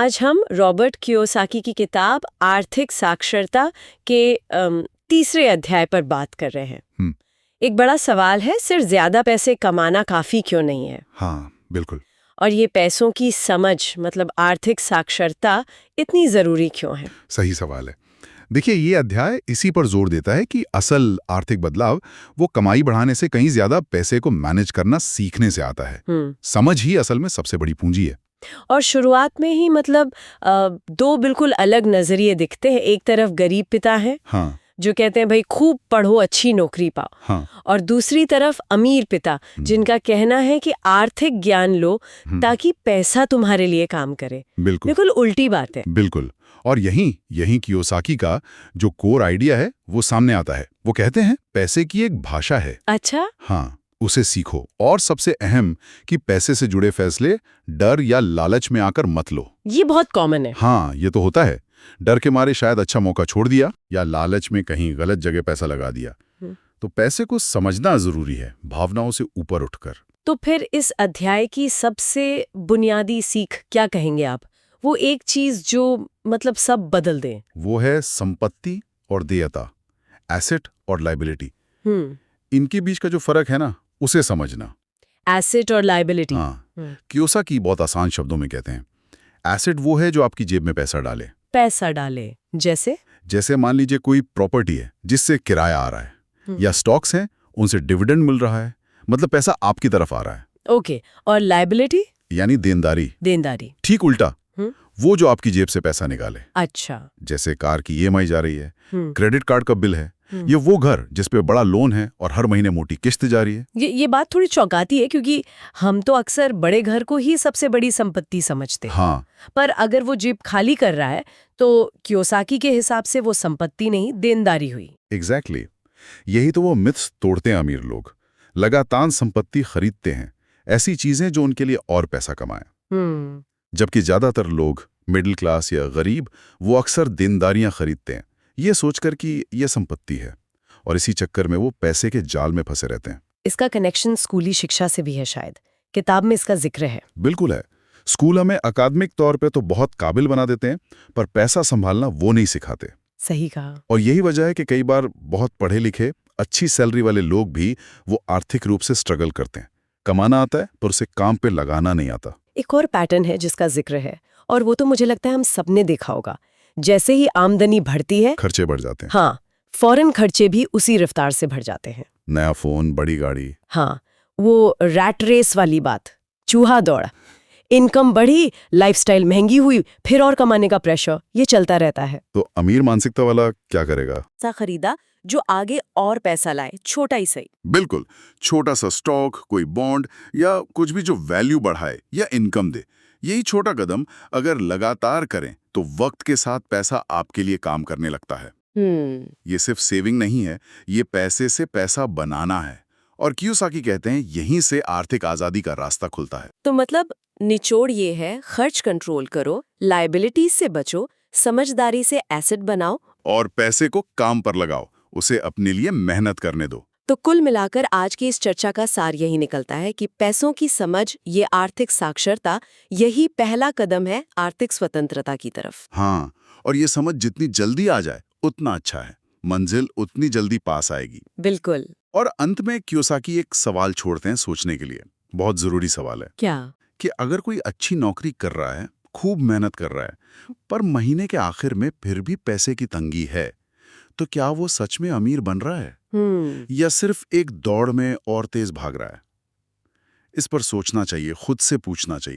आज हम Robert Kiyosaki की किताब आर्थिक साक्षरता के तीसरे अध्याय पर बात कर रहे हैं। एक बड़ा सवाल है, सिर्फ ज्यादा पैसे कमाना काफी क्यों नहीं है? हाँ, बिल्कुल। और ये पैसों की समझ मतलब आर्थिक साक्षरता इतनी जरूरी क्यों है? सही सवाल है। देखिए, ये अध्याय इसी पर जोर देता है कि असल आर्थिक बदलाव वो कमाई बढ़ाने से कहीं ज्यादा पैसे को मैनेज करना सीखने से आता है। समझ ही असल में सबसे बड़ी पूंजी है। और शुरुआत में ही मतलब दो बिल्कुल अलग नजरिए दिखते हैं। एक तरफ गरीब पिता है, हाँ, जो कहते हैं भाई खूब पढ़ो, अच्छी नौकरी पाओ। हाँ, और दूसरी तरफ अमीर पिता, जिनका कहना है कि आर्थिक ज्ञान लो ताकि पैसा तुम्हारे लिए काम करे। बिल्कुल बिल्कुल उल्टी बात है। बिल्कुल। और यहीं कियोसाकी का जो कोर आइडिया है वो सामने आता है। वो कहते हैं पैसे की एक भाषा है। अच्छा। हाँ, उसे सीखो। और सबसे अहम कि पैसे से जुड़े फैसले डर या लालच में आकर मत लो। ये बहुत कॉमन है। हाँ, ये तो होता है। डर के मारे शायद अच्छा मौका छोड़ दिया या लालच में कहीं गलत जगह पैसा लगा दिया। तो पैसे को समझना जरूरी है, भावनाओं से ऊपर उठकर। तो फिर इस अध्याय की सबसे बुनियादी सीख क्या कहेंगे आप? वो एक चीज जो मतलब सब बदल दे। वो है संपत्ति और देयता, एसेट और लाइबिलिटी। इनके बीच का जो फर्क है ना, उसे समझना। एसेट और लायबिलिटी। हाँ, कियोसाकी बहुत आसान शब्दों में कहते हैं, एसेट वो है जो आपकी जेब में पैसा डाले। पैसा डाले जैसे मान लीजिए कोई प्रॉपर्टी है जिससे किराया आ रहा है, या स्टॉक्स हैं उनसे डिविडेंड मिल रहा है, मतलब पैसा आपकी तरफ आ रहा है। ओके। और लायबिलिटी यानी देनदारी। ठीक उल्टा, वो जो आपकी जेब से पैसा निकाले। अच्छा। जैसे कार की ईएमआई जा रही है, क्रेडिट कार्ड का बिल है, ये वो घर जिस पे बड़ा लोन है और हर महीने मोटी किस्त जा रही है। ये बात थोड़ी चौंकाती है, क्योंकि हम तो अक्सर बड़े घर को ही सबसे बड़ी संपत्ति समझते हैं। हाँ, पर अगर वो जेब खाली कर रहा है तो कियोसाकी के हिसाब से वो संपत्ति नहीं, देनदारी हुई। एग्जैक्टली। यही तो वो मिथ्स तोड़ते हैं अमीर लोग। लगातार संपत्ति खरीदते हैं, ऐसी चीजें जो उनके लिए और पैसा कमाएं। जबकि ज्यादातर लोग मिडिल क्लास या गरीब वो अक्सर देनदारियां खरीदते हैं, ये सोचकर कि ये संपत्ति है, और इसी चक्कर में वो पैसे के जाल में फंसे रहते हैं। इसका कनेक्शन स्कूली शिक्षा से भी है, शायद किताब में इसका जिक्र है। बिल्कुल है। स्कूल हमें अकादमिक तौर पे तो बहुत काबिल बना देते हैं, पर पैसा संभालना वो नहीं सिखाते। सही कहा। और यही वजह है कि कई बार बहुत पढ़े लिखे अच्छी सैलरी वाले लोग भी वो आर्थिक रूप से स्ट्रगल करते हैं। कमाना आता है पर उसे काम पे लगाना नहीं आता। एक और पैटर्न है जिसका जिक्र है, और वो तो मुझे लगता है हम सबने देखा होगा। जैसे ही आमदनी बढ़ती है, खर्चे बढ़ जाते हैं। हाँ, फौरन खर्चे भी उसी रफ्तार से बढ़ जाते हैं। नया फोन, बड़ी गाड़ी। हाँ, वो रैट रेस वाली बात, चूहा दौड़। इनकम बढ़ी, लाइफस्टाइल महंगी हुई, फिर और कमाने का प्रेशर, ये चलता रहता है। तो अमीर मानसिकता वाला क्या करेगा? ऐसा खरीदा जो आगे और पैसा लाए, छोटा ही सही। बिल्कुल, छोटा सा स्टॉक, कोई बॉन्ड या कुछ भी जो वैल्यू बढ़ाए या इनकम दे। यही छोटा कदम अगर लगातार करें तो वक्त के साथ पैसा आपके लिए काम करने लगता है। ये सिर्फ सेविंग नहीं है, ये पैसे से पैसा बनाना है। और कियोसाकी कहते हैं यहीं से आर्थिक आजादी का रास्ता खुलता है। तो मतलब निचोड़ ये है, खर्च कंट्रोल करो, लायबिलिटीज से बचो, समझदारी से एसेट बनाओ, और पैसे को काम पर लगाओ, उसे अपने लिए मेहनत करने दो। तो कुल मिलाकर आज की इस चर्चा का सार यही निकलता है कि पैसों की समझ, ये आर्थिक साक्षरता, यही पहला कदम है आर्थिक स्वतंत्रता की तरफ। हाँ, और ये समझ जितनी जल्दी आ जाए उतना अच्छा है, मंजिल उतनी जल्दी पास आएगी। बिल्कुल। और अंत में कियोसाकी एक सवाल छोड़ते हैं सोचने के लिए, बहुत जरूरी सवाल है। क्या? कि अगर कोई अच्छी नौकरी कर रहा है, खूब मेहनत कर रहा है, पर महीने के आखिर में फिर भी पैसे की तंगी है, तो क्या वो सच में अमीर बन रहा है या सिर्फ एक दौड़ में और तेज भाग रहा है? इस पर सोचना चाहिए, खुद से पूछना चाहिए।